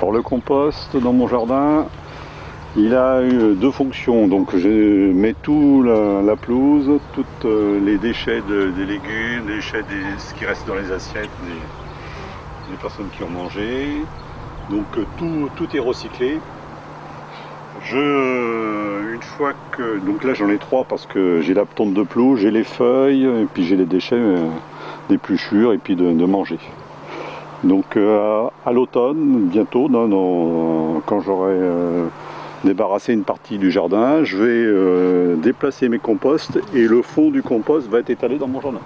Alors le compost dans mon jardin, il a eu deux fonctions. Donc je mets tout la pelouse, tous les déchets des légumes, les déchets ce qui reste dans les assiettes des personnes qui ont mangé. Donc tout est recyclé. Une fois que, donc là j'en ai trois parce que j'ai la tonte de pelouse, j'ai les feuilles, et puis j'ai les déchets d'épluchure et puis de manger. Donc à l'automne, bientôt, quand j'aurai débarrassé une partie du jardin, je vais déplacer mes composts et le fond du compost va être étalé dans mon jardin.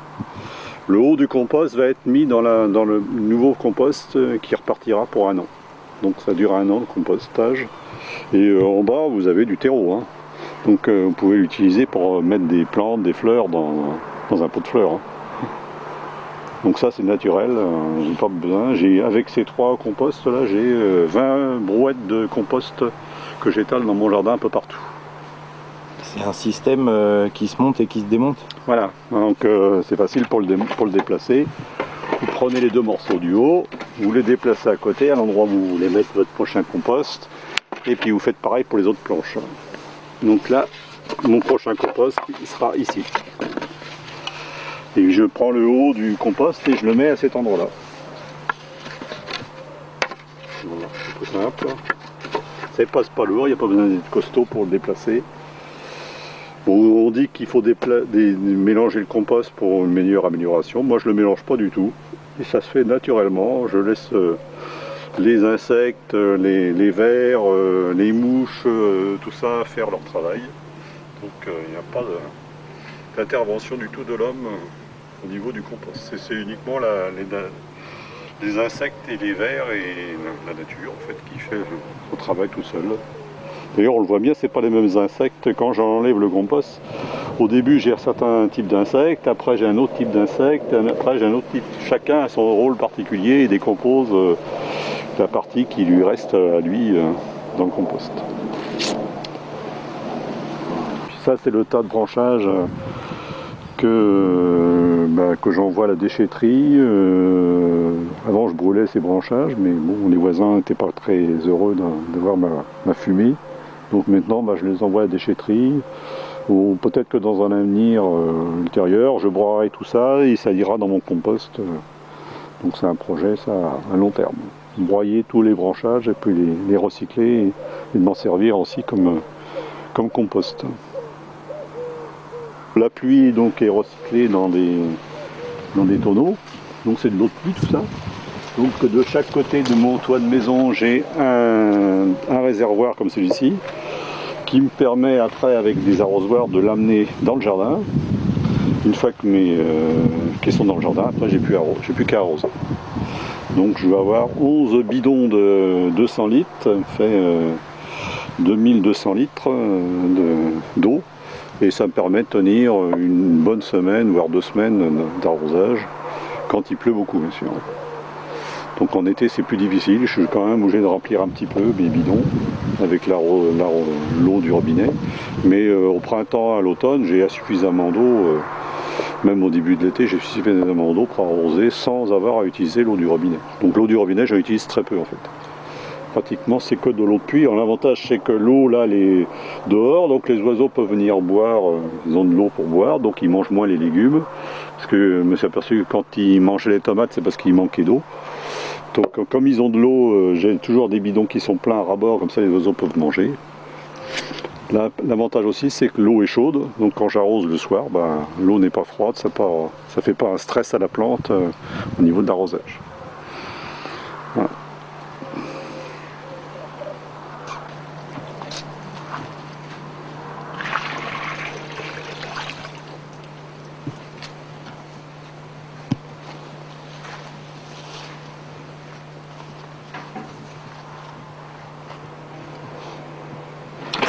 Le haut du compost va être mis dans le nouveau compost qui repartira pour un an. Donc ça dure un an le compostage. Et en bas vous avez du terreau, hein. Donc vous pouvez l'utiliser pour mettre des plantes, des fleurs dans un pot de fleurs, hein. Donc ça c'est naturel, j'ai pas besoin. Avec ces trois composts là, j'ai 20 brouettes de compost que j'étale dans mon jardin un peu partout. C'est un système qui se monte et qui se démonte. Voilà, donc c'est facile pour le déplacer. Vous prenez les deux morceaux du haut, vous les déplacez à côté, à l'endroit où vous voulez mettre votre prochain compost, et puis vous faites pareil pour les autres planches. Donc là, mon prochain compost, il sera ici. Et je prends le haut du compost et je le mets à cet endroit-là. Voilà, c'est tout simple. Ça passe pas lourd, il n'y a pas besoin d'être costaud pour le déplacer. On dit qu'il faut mélanger le compost pour une meilleure amélioration. Moi je ne le mélange pas du tout. Et ça se fait naturellement. Je laisse les insectes, les vers, les mouches, tout ça faire leur travail. Donc il n'y a pas d'intervention du tout de l'homme au niveau du compost. C'est uniquement les insectes et les vers et la nature en fait qui fait le travail tout seul. D'ailleurs on le voit bien, c'est pas les mêmes insectes quand j'enlève le compost. Au début j'ai un certain type d'insectes, après j'ai un autre type d'insectes, après j'ai un autre type. Chacun a son rôle particulier et décompose la partie qui lui reste à lui dans le compost. Puis ça c'est le tas de branchage que j'envoie à la déchetterie. Avant je brûlais ces branchages, mais bon, les voisins n'étaient pas très heureux de voir ma fumée. Donc maintenant je les envoie à la déchetterie, ou peut-être que dans un avenir ultérieur, je broierai tout ça et ça ira dans mon compost. Donc c'est un projet ça à long terme. Broyer tous les branchages et puis les recycler et de m'en servir aussi comme compost. La pluie donc est recyclée dans des tonneaux, donc c'est de l'eau de pluie tout ça. Donc de chaque côté de mon toit de maison j'ai un réservoir comme celui-ci qui me permet après avec des arrosoirs de l'amener dans le jardin. Une fois que qu'ils sont dans le jardin, après j'ai plus qu'à arroser. Donc je vais avoir 11 bidons de 200 litres, ça fait 2200 litres d'eau. Et ça me permet de tenir une bonne semaine, voire 2 semaines d'arrosage, quand il pleut beaucoup bien sûr. Donc en été c'est plus difficile, je suis quand même obligé de remplir un petit peu mes bidons avec l'eau du robinet. Mais au printemps, à l'automne, j'ai suffisamment d'eau, même au début de l'été, j'ai suffisamment d'eau pour arroser sans avoir à utiliser l'eau du robinet. Donc l'eau du robinet, je l'utilise très peu en fait. Pratiquement c'est que de l'eau de pluie. L'avantage c'est que l'eau là elle est dehors, donc les oiseaux peuvent venir boire, ils ont de l'eau pour boire, donc ils mangent moins les légumes. Parce que je me suis aperçu que quand ils mangeaient les tomates c'est parce qu'il manquait d'eau. Donc comme ils ont de l'eau, j'ai toujours des bidons qui sont pleins à ras-bord, comme ça les oiseaux peuvent manger. L'avantage aussi c'est que l'eau est chaude, donc quand j'arrose le soir, l'eau n'est pas froide, ça fait pas un stress à la plante au niveau de l'arrosage. Voilà.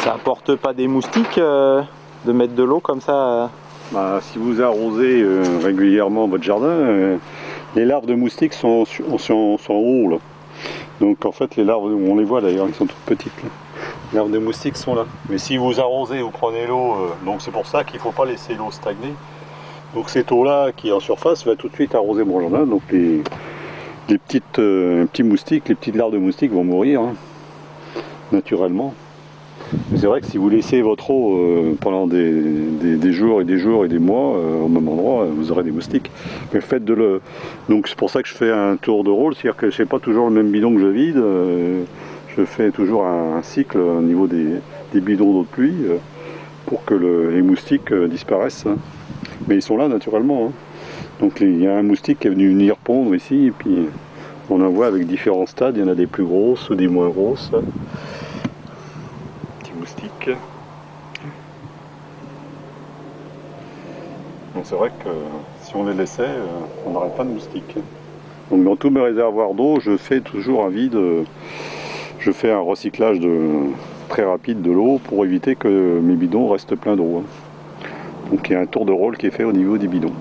Ça apporte pas des moustiques de mettre de l'eau comme ça Si vous arrosez régulièrement votre jardin, les larves de moustiques sont haut là. Donc en fait les larves, on les voit d'ailleurs, elles sont toutes petites là. Les larves de moustiques sont là. Mais si vous arrosez, vous prenez l'eau, donc c'est pour ça qu'il ne faut pas laisser l'eau stagner. Donc cette eau là qui est en surface va tout de suite arroser mon jardin. Donc les petits moustiques, les petites larves de moustiques vont mourir hein, naturellement. Mais c'est vrai que si vous laissez votre eau pendant des jours et des jours et des mois au même endroit, vous aurez des moustiques. Mais faites donc c'est pour ça que je fais un tour de rôle, c'est-à-dire que je fais pas toujours le même bidon que je vide. Je fais toujours un cycle au niveau des bidons d'eau de pluie pour que les moustiques disparaissent. Hein. Mais ils sont là naturellement. Hein. Donc il y a un moustique qui est venu venir pondre ici et puis on en voit avec différents stades. Il y en a des plus grosses ou des moins grosses. Moustiques. Donc c'est vrai que si on les laissait, on n'aurait pas de moustiques. Donc dans tous mes réservoirs d'eau, je fais toujours un vide, je fais un recyclage très rapide de l'eau pour éviter que mes bidons restent pleins d'eau. Donc il y a un tour de rôle qui est fait au niveau des bidons.